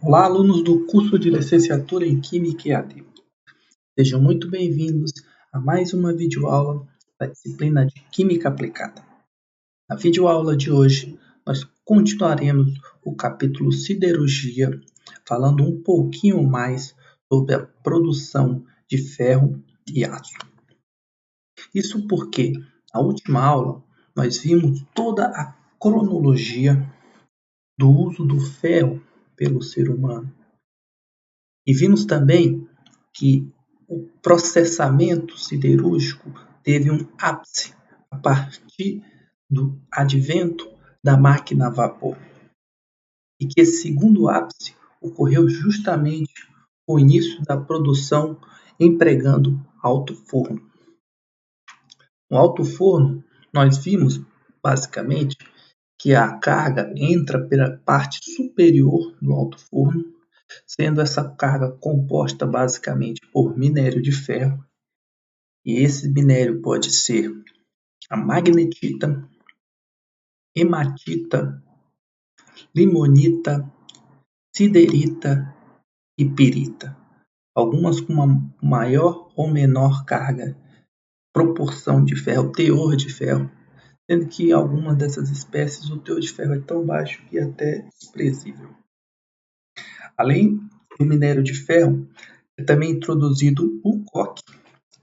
Olá, alunos do curso de Licenciatura em Química EAD. Sejam muito bem-vindos a mais uma videoaula da disciplina de Química Aplicada. Na videoaula de hoje, nós continuaremos o capítulo Siderurgia, falando um pouquinho mais sobre a produção de ferro e aço. Isso porque, na última aula, nós vimos toda a cronologia do uso do ferro pelo ser humano. E vimos também que o processamento siderúrgico teve um ápice a partir do advento da máquina a vapor. E que esse segundo ápice ocorreu justamente com o início da produção empregando alto forno. No alto forno, nós vimos, basicamente, que a carga entra pela parte superior do alto forno, sendo essa carga composta basicamente por minério de ferro. E esse minério pode ser a magnetita, hematita, limonita, siderita e pirita. Algumas com uma maior ou menor carga, proporção de ferro, teor de ferro, sendo que algumas dessas espécies o teor de ferro é tão baixo que é até desprezível. Além do minério de ferro, é também introduzido o coque,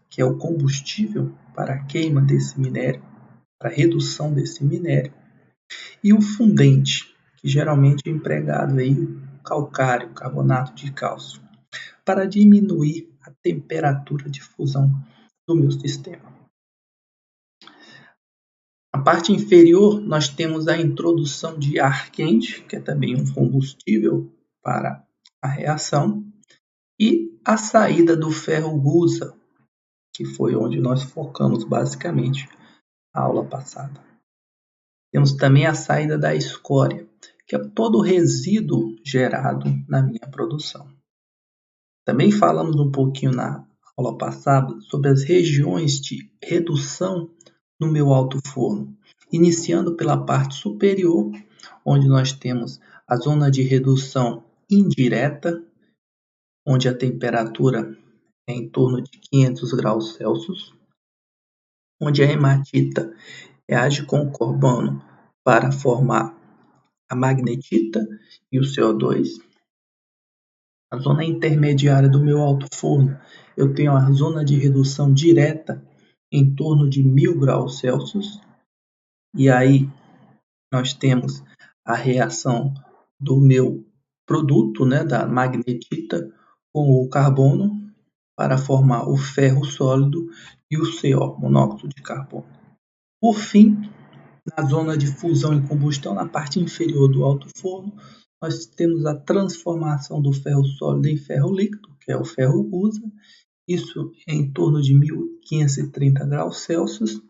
que é o combustível para a queima desse minério, para a redução desse minério, e o fundente, que geralmente é empregado aí calcário, carbonato de cálcio, para diminuir a temperatura de fusão do meu sistema. Na parte inferior, nós temos a introdução de ar quente, que é também um combustível para a reação, e a saída do ferro gusa, que foi onde nós focamos basicamente a aula passada. Temos também a saída da escória, que é todo o resíduo gerado na minha produção. Também falamos um pouquinho na aula passada sobre as regiões de redução no meu alto forno, iniciando pela parte superior, onde nós temos a zona de redução indireta, onde a temperatura é em torno de 500 graus Celsius, onde a hematita reage com o carbono para formar a magnetita e o CO2. A zona intermediária do meu alto forno, eu tenho a zona de redução direta em torno de 1000 graus Celsius. E aí nós temos a reação do meu produto, da magnetita, com o carbono para formar o ferro sólido e o CO, monóxido de carbono. Por fim, na zona de fusão e combustão, na parte inferior do alto forno, nós temos a transformação do ferro sólido em ferro líquido, que é o ferro gusa, isso em torno de 1530 graus Celsius,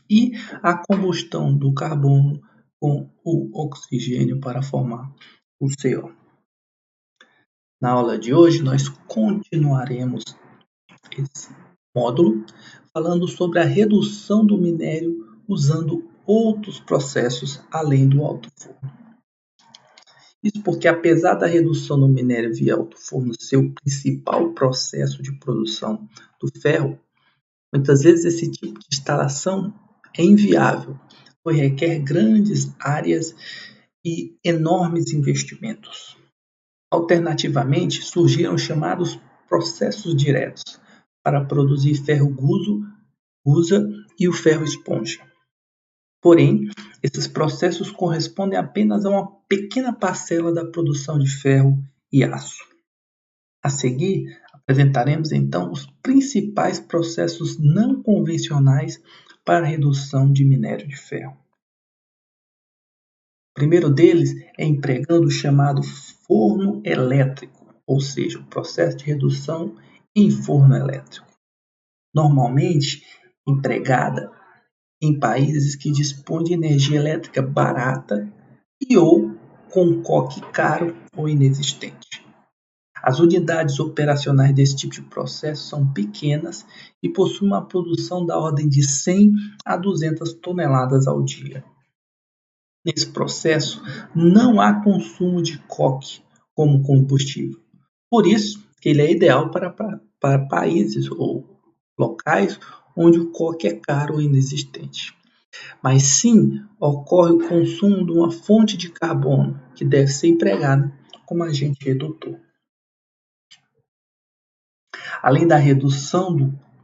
e a combustão do carbono com o oxigênio para formar o CO. Na aula de hoje, nós continuaremos esse módulo falando sobre a redução do minério usando outros processos além do alto forno. Isso porque, apesar da redução do minério via alto forno ser o principal processo de produção do ferro, muitas vezes esse tipo de instalação é inviável, pois requer grandes áreas e enormes investimentos. Alternativamente, surgiram chamados processos diretos para produzir ferro gusa e o ferro esponja. Porém, esses processos correspondem apenas a uma pequena parcela da produção de ferro e aço. A seguir, apresentaremos então os principais processos não convencionais para a redução de minério de ferro. O primeiro deles é empregando o chamado forno elétrico, ou seja, o processo de redução em forno elétrico. Normalmente empregada em países que dispõem de energia elétrica barata e ou com coque caro ou inexistente. As unidades operacionais desse tipo de processo são pequenas e possuem uma produção da ordem de 100 a 200 toneladas ao dia. Nesse processo, não há consumo de coque, como combustível. Por isso que ele é ideal para países ou locais onde o coque é caro ou inexistente. Mas sim ocorre o consumo de uma fonte de carbono que deve ser empregada como agente redutor. Além da redução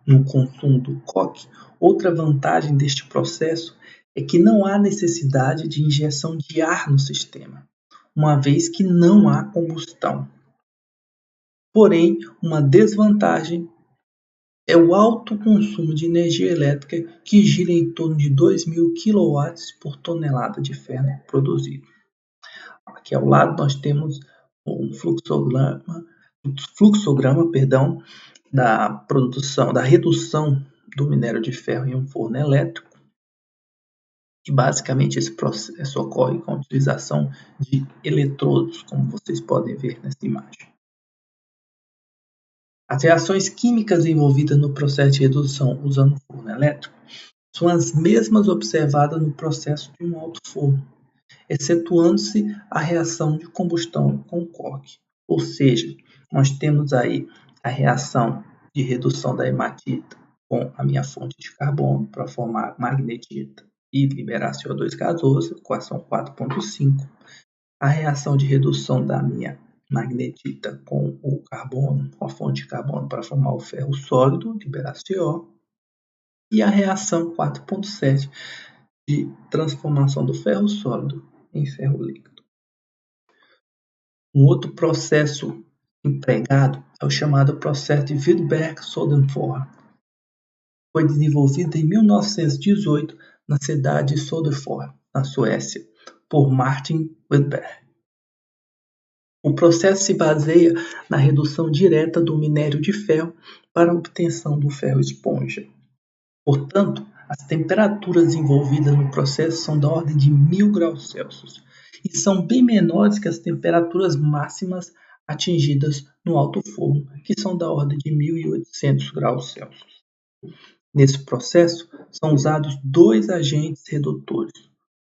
no consumo do coque, outra vantagem deste processo é que não há necessidade de injeção de ar no sistema, uma vez que não há combustão. Porém, uma desvantagem é o alto consumo de energia elétrica, que gira em torno de 2.000 kW por tonelada de ferro produzido. Aqui ao lado nós temos um fluxograma, da produção, da redução do minério de ferro em um forno elétrico, que basicamente esse processo ocorre com a utilização de eletrodos, como vocês podem ver nessa imagem. As reações químicas envolvidas no processo de redução usando o forno elétrico são as mesmas observadas no processo de um alto forno, excetuando-se a reação de combustão com coque. Ou seja, nós temos aí a reação de redução da hematita com a minha fonte de carbono para formar magnetita e liberar CO2 gasoso, equação 4.5. A reação de redução da minha magnetita com o carbono, com a fonte de carbono para formar o ferro sólido, liberar CO. E a reação 4.7 de transformação do ferro sólido em ferro líquido. Um outro processo empregado é o chamado processo de Widberg-Söderfors. Foi desenvolvido em 1918 na cidade de Söderfors, na Suécia, por Martin Widberg. O processo se baseia na redução direta do minério de ferro para a obtenção do ferro esponja. Portanto, as temperaturas envolvidas no processo são da ordem de 1.000 graus Celsius e são bem menores que as temperaturas máximas atingidas no alto forno, que são da ordem de 1.800 graus Celsius. Nesse processo, são usados dois agentes redutores,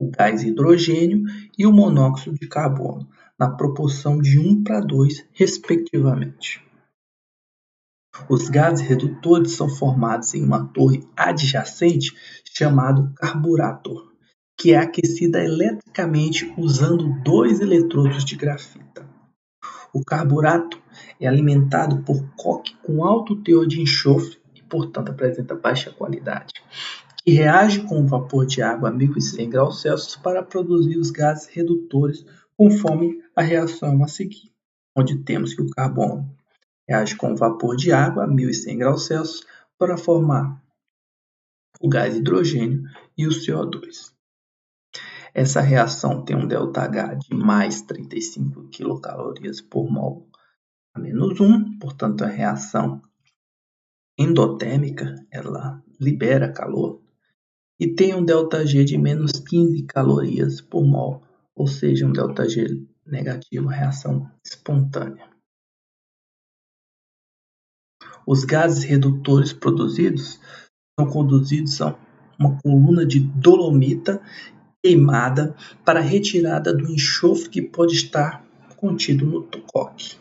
o gás hidrogênio e o monóxido de carbono, na proporção de 1:2, respectivamente. Os gases redutores são formados em uma torre adjacente chamada carburator, que é aquecida eletricamente usando dois eletrodos de grafita. O carburato é alimentado por coque com alto teor de enxofre e, portanto, apresenta baixa qualidade, que reage com o vapor de água a 1.100 graus Celsius para produzir os gases redutores, conforme a reação a seguir, onde temos que o carbono reage com o vapor de água a 1.100 graus Celsius para formar o gás hidrogênio e o CO2. Essa reação tem um ΔH de mais 35 kcal por mol a menos 1, portanto a reação endotérmica, ela libera calor, e tem um ΔG de menos 15 calorias por mol, ou seja, um ΔG negativo, reação espontânea. Os gases redutores produzidos são conduzidos a uma coluna de dolomita queimada para retirada do enxofre que pode estar contido no coque.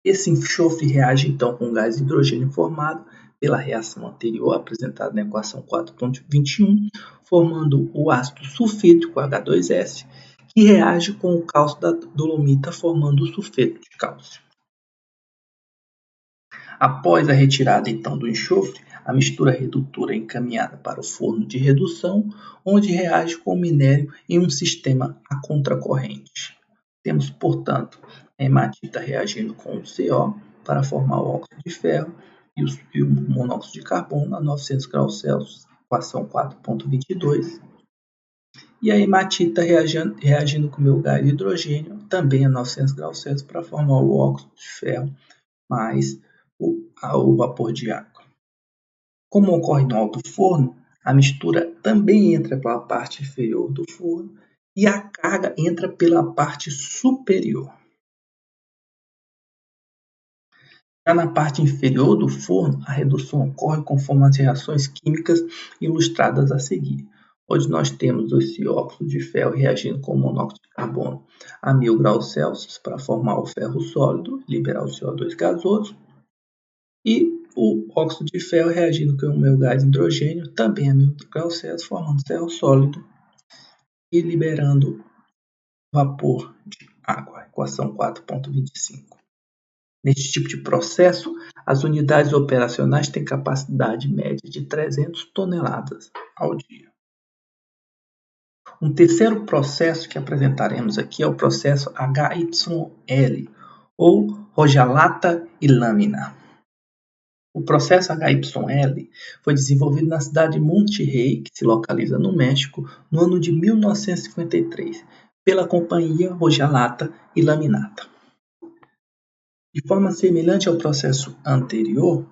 Esse enxofre reage então com o gás hidrogênio formado pela reação anterior, apresentada na equação 4.21, formando o ácido sulfídrico H2S, que reage com o cálcio da dolomita, formando o sulfeto de cálcio. Após a retirada então do enxofre, a mistura redutora é encaminhada para o forno de redução, onde reage com o minério em um sistema a contracorrente. Temos, portanto, a hematita reagindo com o CO para formar o óxido de ferro e o monóxido de carbono a 900 graus Celsius, equação 4.22. E a hematita reagindo com o meu gás de hidrogênio, também a 900 graus Celsius, para formar o óxido de ferro mais o vapor de água. Como ocorre no alto forno, a mistura também entra pela parte inferior do forno e a carga entra pela parte superior. Já na parte inferior do forno, a redução ocorre conforme as reações químicas ilustradas a seguir, onde nós temos esse óxido de ferro reagindo com o monóxido de carbono a 1000 graus Celsius para formar o ferro sólido e liberar o CO2 gasoso. E o óxido de ferro reagindo com o meu gás hidrogênio também a 1000 graus Celsius, formando ferro sólido e liberando vapor de água, equação 4.25. Neste tipo de processo, as unidades operacionais têm capacidade média de 300 toneladas ao dia. Um terceiro processo que apresentaremos aqui é o processo HYL, ou hojalata e lâmina. O processo HYL foi desenvolvido na cidade de Monterrey, que se localiza no México, no ano de 1953, pela companhia Hojalata e Laminata. De forma semelhante ao processo anterior,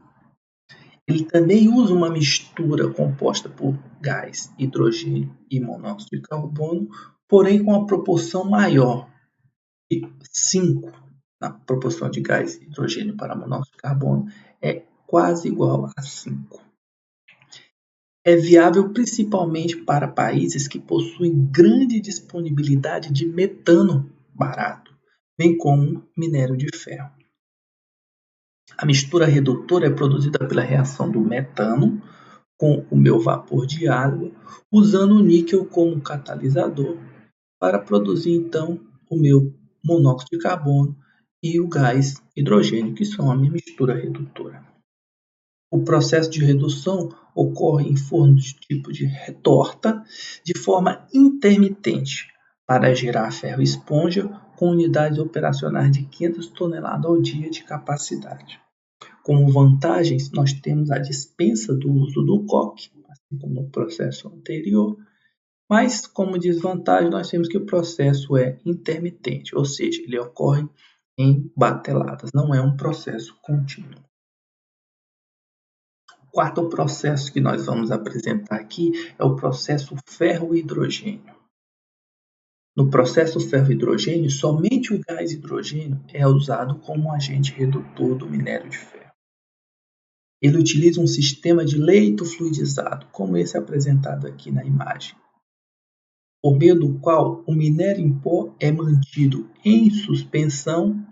ele também usa uma mistura composta por gás, hidrogênio e monóxido de carbono, porém com uma proporção maior, de 5 na proporção de gás e hidrogênio para monóxido de carbono, é quase igual a 5. É viável principalmente para países que possuem grande disponibilidade de metano barato, bem como minério de ferro. A mistura redutora é produzida pela reação do metano com o meu vapor de água, usando o níquel como catalisador para produzir então o meu monóxido de carbono e o gás hidrogênio, que são a minha mistura redutora. O processo de redução ocorre em fornos de tipo de retorta, de forma intermitente, para gerar ferro esponja com unidades operacionais de 500 toneladas ao dia de capacidade. Como vantagens, nós temos a dispensa do uso do coque, assim como no processo anterior, mas como desvantagem nós temos que o processo é intermitente, ou seja, ele ocorre em bateladas, não é um processo contínuo. O quarto processo que nós vamos apresentar aqui é o processo ferro-hidrogênio. No processo ferro-hidrogênio, somente o gás hidrogênio é usado como agente redutor do minério de ferro. Ele utiliza um sistema de leito fluidizado, como esse apresentado aqui na imagem, por meio do qual o minério em pó é mantido em suspensão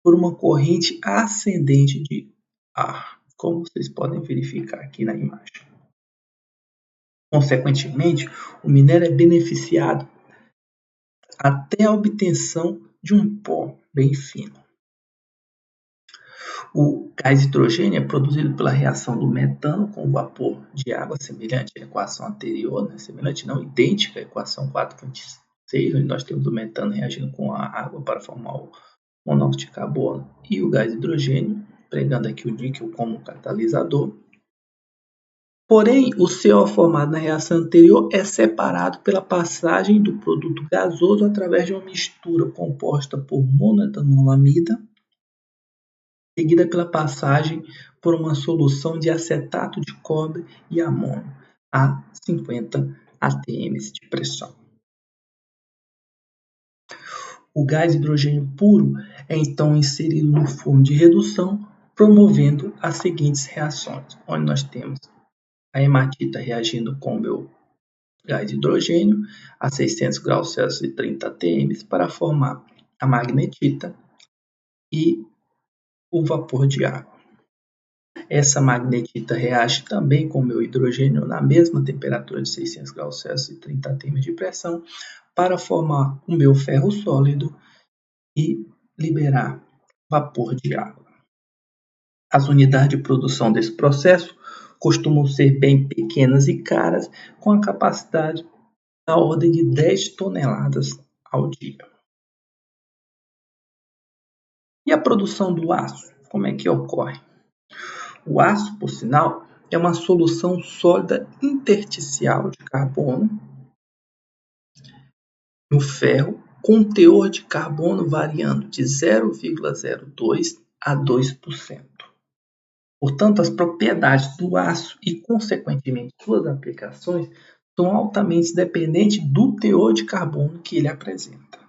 por uma corrente ascendente de ar, como vocês podem verificar aqui na imagem. Consequentemente, o minério é beneficiado até a obtenção de um pó bem fino. O gás hidrogênio é produzido pela reação do metano com o vapor de água, semelhante à equação anterior, né? Semelhante não, idêntica à equação 4.26, onde nós temos o metano reagindo com a água para formar o monóxido de carbono e o gás hidrogênio, empregando aqui o níquel como catalisador. Porém, o CO formado na reação anterior é separado pela passagem do produto gasoso através de uma mistura composta por monoetanolamida, seguida pela passagem por uma solução de acetato de cobre e amônio a 50 atm de pressão. O gás hidrogênio puro é então inserido no forno de redução, promovendo as seguintes reações, onde nós temos a hematita reagindo com o meu gás hidrogênio a 600 graus Celsius e 30 atm para formar a magnetita e o vapor de água. Essa magnetita reage também com o meu hidrogênio na mesma temperatura de 600 graus Celsius e 30 atm de pressão para formar o meu ferro sólido e liberar vapor de água. As unidades de produção desse processo costumam ser bem pequenas e caras, com a capacidade da ordem de 10 toneladas ao dia. E a produção do aço, como é que ocorre? O aço, por sinal, é uma solução sólida intersticial de carbono no ferro, com teor de carbono variando de 0,02 a 2%. Portanto, as propriedades do aço e, consequentemente, suas aplicações são altamente dependentes do teor de carbono que ele apresenta.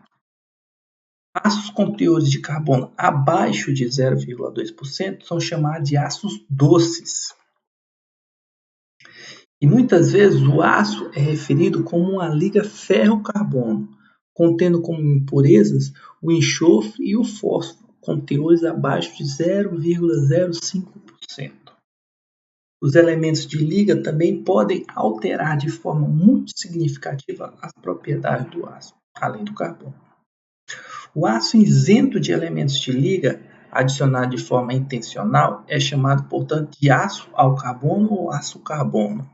Aços com teores de carbono abaixo de 0,2% são chamados de aços doces. E muitas vezes o aço é referido como uma liga ferro-carbono, contendo como impurezas o enxofre e o fósforo, com teores abaixo de 0,05%. Os elementos de liga também podem alterar de forma muito significativa as propriedades do aço, além do carbono. O aço isento de elementos de liga, adicionado de forma intencional, é chamado, portanto, de aço ao carbono ou aço carbono.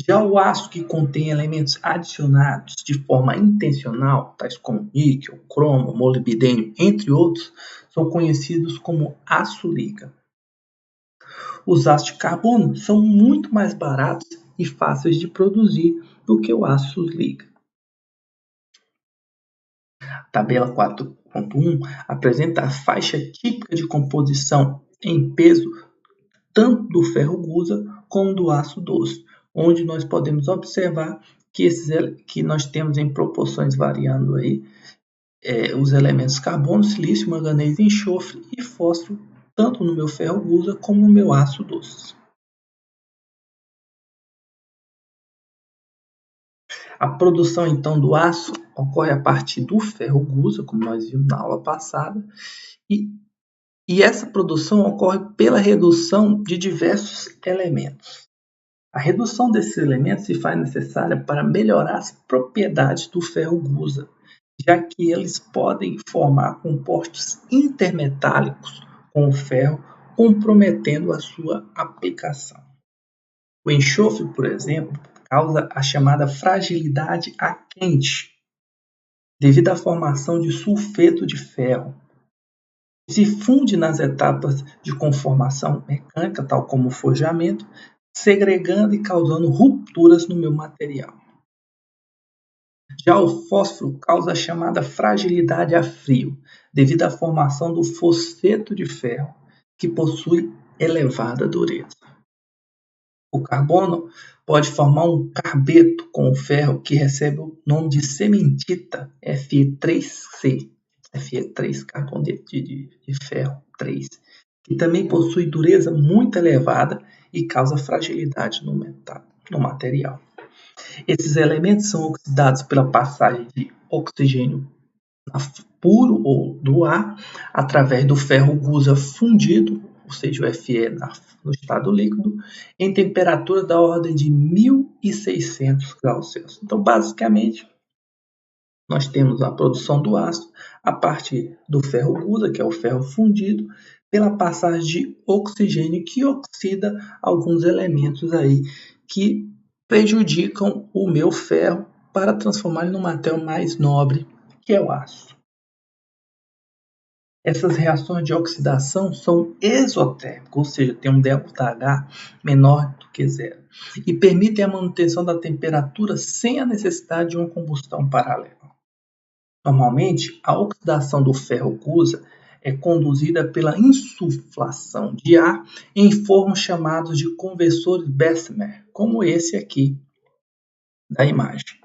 Já o aço que contém elementos adicionados de forma intencional, tais como níquel, cromo, molibdênio, entre outros, são conhecidos como aço-liga. Os aços de carbono são muito mais baratos e fáceis de produzir do que o aço-liga. A tabela 4.1 apresenta a faixa típica de composição em peso tanto do ferro gusa como do aço doce, onde nós podemos observar que nós temos em proporções variando aí os elementos carbono, silício, manganês, enxofre e fósforo, tanto no meu ferro gusa como no meu aço doce. A produção então do aço ocorre a partir do ferro gusa, como nós vimos na aula passada, e essa produção ocorre pela redução de diversos elementos. A redução desses elementos se faz necessária para melhorar as propriedades do ferro gusa, já que eles podem formar compostos intermetálicos com o ferro, comprometendo a sua aplicação. O enxofre, por exemplo, causa a chamada fragilidade a quente, devido à formação de sulfeto de ferro. Se funde nas etapas de conformação mecânica, tal como o forjamento, segregando e causando rupturas no meu material. Já o fósforo causa a chamada fragilidade a frio, devido à formação do fosfeto de ferro, que possui elevada dureza. O carbono pode formar um carbeto com o ferro que recebe o nome de cementita Fe3C, Fe3, carboneto de ferro 3, que também possui dureza muito elevada e causa fragilidade no material. Esses elementos são oxidados pela passagem de oxigênio puro ou do ar através do ferro gusa fundido, ou seja, o Fe no estado líquido, em temperatura da ordem de 1.600 graus Celsius. Então, basicamente, nós temos a produção do aço a partir do ferro gusa, que é o ferro fundido, pela passagem de oxigênio que oxida alguns elementos aí que prejudicam o meu ferro para transformar ele num material mais nobre, que é o aço. Essas reações de oxidação são exotérmicas, ou seja, tem um ΔH menor do que zero, e permitem a manutenção da temperatura sem a necessidade de uma combustão paralela. Normalmente, a oxidação do ferro gusa é conduzida pela insuflação de ar em fornos chamados de conversores Bessemer, como esse aqui da imagem.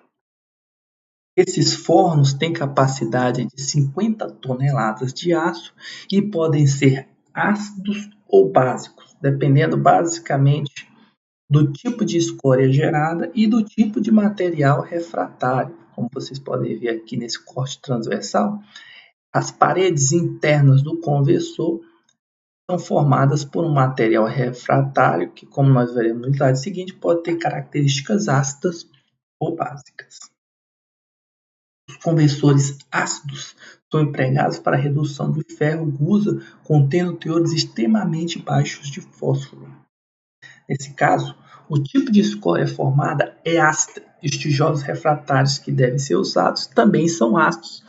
Esses fornos têm capacidade de 50 toneladas de aço e podem ser ácidos ou básicos, dependendo basicamente do tipo de escória gerada e do tipo de material refratário. Como vocês podem ver aqui nesse corte transversal, as paredes internas do conversor são formadas por um material refratário que, como nós veremos no slide seguinte, pode ter características ácidas ou básicas. Os conversores ácidos são empregados para a redução do ferro gusa contendo teores extremamente baixos de fósforo. Nesse caso, o tipo de escória formada é ácida e os tijolos refratários que devem ser usados também são ácidos,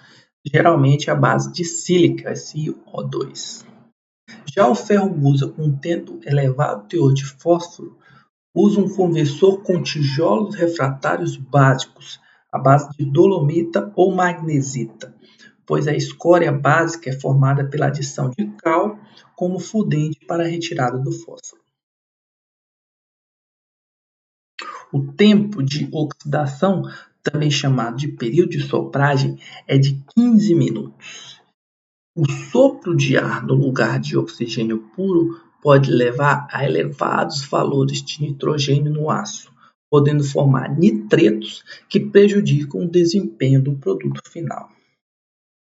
geralmente à base de sílica, SiO2. Já o ferro gusa contendo elevado teor de fósforo usa um conversor com tijolos refratários básicos, à base de dolomita ou magnesita, pois a escória básica é formada pela adição de cal como fundente para a retirada do fósforo. O tempo de oxidação, também chamado de período de sopragem, é de 15 minutos. O sopro de ar no lugar de oxigênio puro pode levar a elevados valores de nitrogênio no aço, podendo formar nitretos que prejudicam o desempenho do produto final.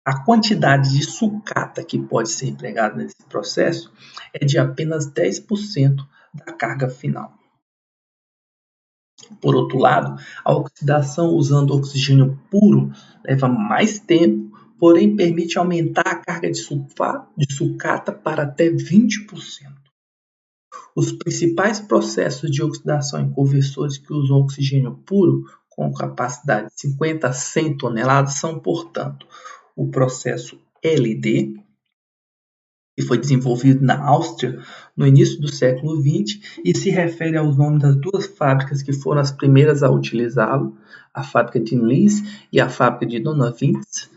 A quantidade de sucata que pode ser empregada nesse processo é de apenas 10% da carga final. Por outro lado, a oxidação usando oxigênio puro leva mais tempo, porém permite aumentar a carga de sucata para até 20%. Os principais processos de oxidação em conversores que usam oxigênio puro, com capacidade de 50 a 100 toneladas, são, portanto, o processo LD, que foi desenvolvido na Áustria no início do século XX e se refere aos nomes das duas fábricas que foram as primeiras a utilizá-lo, a fábrica de Linz e a fábrica de Donawitz.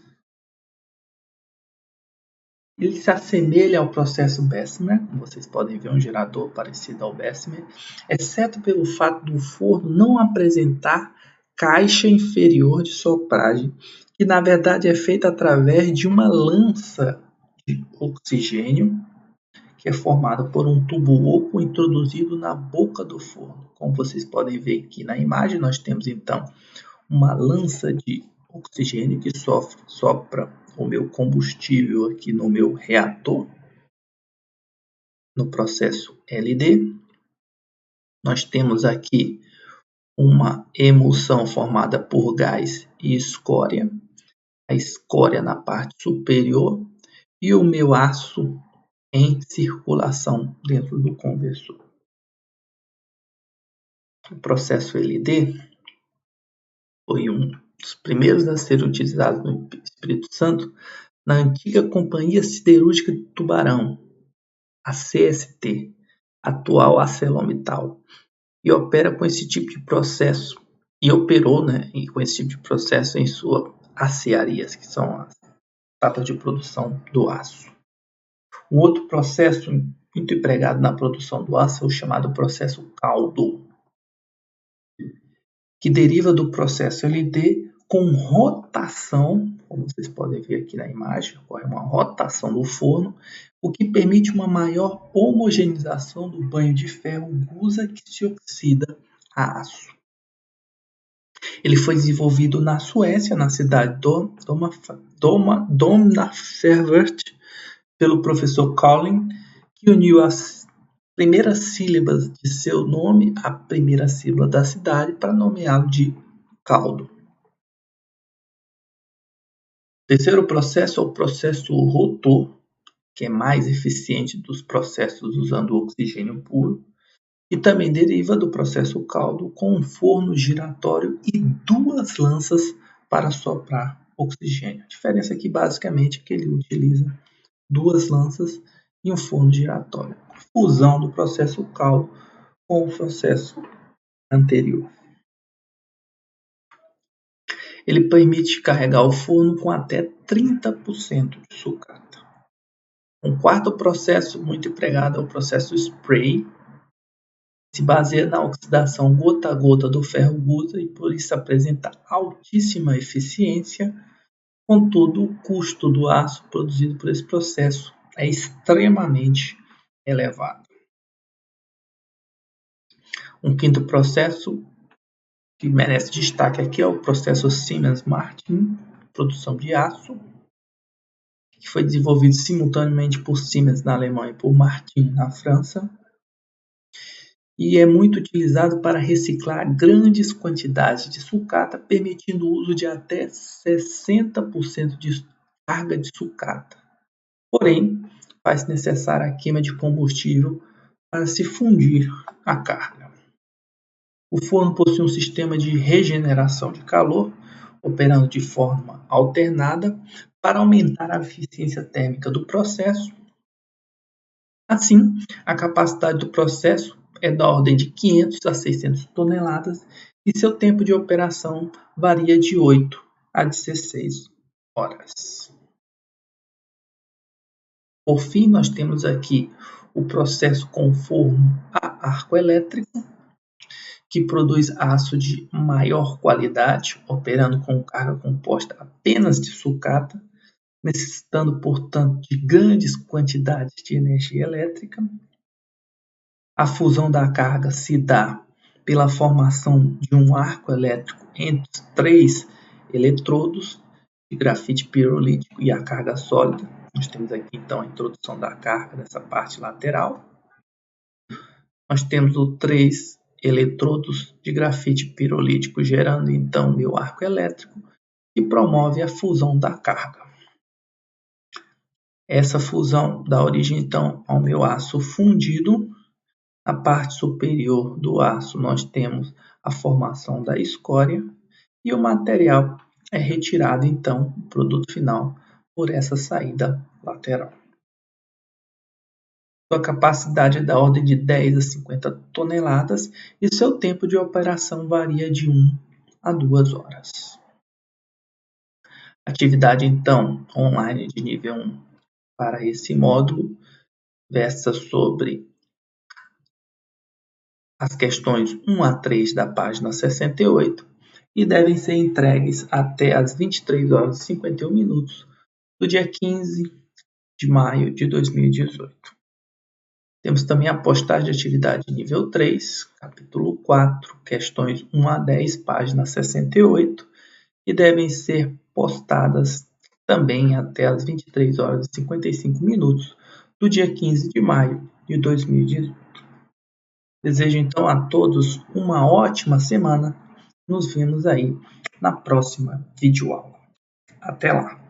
Ele se assemelha ao processo Bessemer, como vocês podem ver, um gerador parecido ao Bessemer, exceto pelo fato do forno não apresentar caixa inferior de sopragem, que na verdade é feita através de uma lança de oxigênio, que é formada por um tubo oco introduzido na boca do forno. Como vocês podem ver aqui na imagem, nós temos então uma lança de oxigênio que sopra o meu combustível aqui no meu reator. No processo LD, nós temos aqui uma emulsão formada por gás e escória, a escória na parte superior e o meu aço em circulação dentro do conversor. O processo LD foi um dos primeiros a ser utilizado no Espírito Santo na antiga Companhia Siderúrgica de Tubarão, a CST, atual ArcelorMittal, e opera com esse tipo de processo, e operou com esse tipo de processo em suas aciarias, que são as etapas de produção do aço. Um outro processo muito empregado na produção do aço é o chamado processo caldo, que deriva do processo LD com rotação, como vocês podem ver aqui na imagem, ocorre uma rotação do forno, o que permite uma maior homogeneização do banho de ferro gusa que se oxida a aço. Ele foi desenvolvido na Suécia, na cidade de Domnarvet, pelo professor Collin, que uniu as primeiras sílabas de seu nome à primeira sílaba da cidade para nomeá-lo de caldo. O terceiro processo é o processo rotor, que é mais eficiente dos processos usando oxigênio puro, e também deriva do processo caldo com um forno giratório e duas lanças para soprar oxigênio. A diferença aqui basicamente é que ele utiliza duas lanças e um forno giratório. Fusão do processo caldo com o processo anterior. Ele permite carregar o forno com até 30% de sucata. Um quarto processo muito empregado é o processo spray, se baseia na oxidação gota a gota do ferro gusa e por isso apresenta altíssima eficiência, contudo o custo do aço produzido por esse processo é extremamente elevado. Um quinto processo que merece destaque aqui é o processo Siemens-Martin, produção de aço, que foi desenvolvido simultaneamente por Siemens na Alemanha e por Martin na França, e é muito utilizado para reciclar grandes quantidades de sucata, permitindo o uso de até 60% de carga de sucata. Porém, faz necessária a queima de combustível para se fundir a carga. O forno possui um sistema de regeneração de calor, operando de forma alternada para aumentar a eficiência térmica do processo. Assim, a capacidade do processo é da ordem de 500 a 600 toneladas e seu tempo de operação varia de 8 a 16 horas. Por fim, nós temos aqui o processo com forno a arco elétrico, que produz aço de maior qualidade, operando com carga composta apenas de sucata, necessitando, portanto, de grandes quantidades de energia elétrica. A fusão da carga se dá pela formação de um arco elétrico entre 3 eletrodos de grafite pirolítico e a carga sólida. Nós temos aqui então a introdução da carga nessa parte lateral. Nós temos os 3 eletrodos de grafite pirolítico gerando então o meu arco elétrico que promove a fusão da carga. Essa fusão dá origem então ao meu aço fundido. Na parte superior do aço nós temos a formação da escória e o material é retirado então, o produto final, por essa saída lateral. Sua capacidade é da ordem de 10 a 50 toneladas e seu tempo de operação varia de 1 a 2 horas. Atividade então online de nível 1 para esse módulo versa sobre as questões 1 a 3 da página 68 e devem ser entregues até às 23 horas e 51 minutos do dia 15 de maio de 2018. Temos também a postagem de atividade nível 3, capítulo 4, questões 1 a 10, página 68, e devem ser postadas também até às 23 horas e 55 minutos do dia 15 de maio de 2018. Desejo então a todos uma ótima semana. Nos vemos aí na próxima videoaula. Até lá!